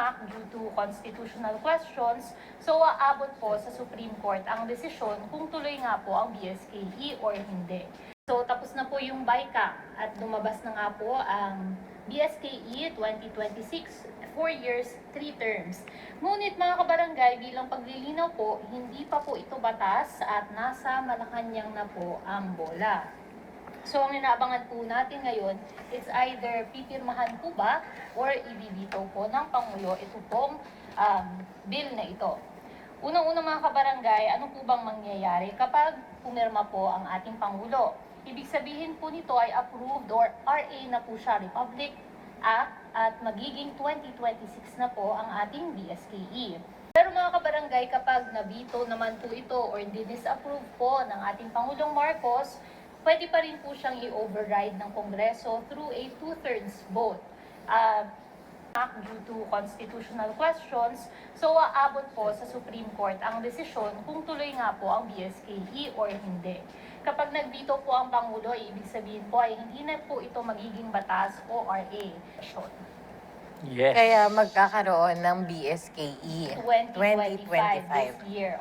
act due to constitutional questions. So, aabot po sa Supreme Court ang desisyon kung tuloy nga po ang BSKE or hindi. So, tapos na po yung BICAC at lumabas na nga po ang BSKE 2026, 4 years, 3 terms. Ngunit mga kabarangay, bilang paglilinaw po, hindi pa po ito batas at nasa Malacanang na po ang bola. So, ang inaabangan po natin ngayon, it's either pipirmahan po ba or ibibitaw po ng Pangulo ito pong bill na ito. Unang-unang mga kabarangay, ano po bang mangyayari kapag pumirma po ang ating Pangulo? Ibig sabihin po nito ay approved or RA na po siya, Republic Act, at magiging 2026 na po ang ating BSKE. Pero mga kabarangay, kapag nabito naman po ito or disapprove po ng ating Pangulong Marcos, pwede pa rin po siyang i-override ng Kongreso through a 2/3 vote. Act due to constitutional questions, so aabot po sa Supreme Court ang desisyon kung tuloy nga po ang BSKE or hindi. Kapag nagveto po ang Pangulo, ibig sabihin po ay hindi na po ito magiging batas o RA. Yes. Kaya magkakaroon ng BSKE 2025 this 2025. year.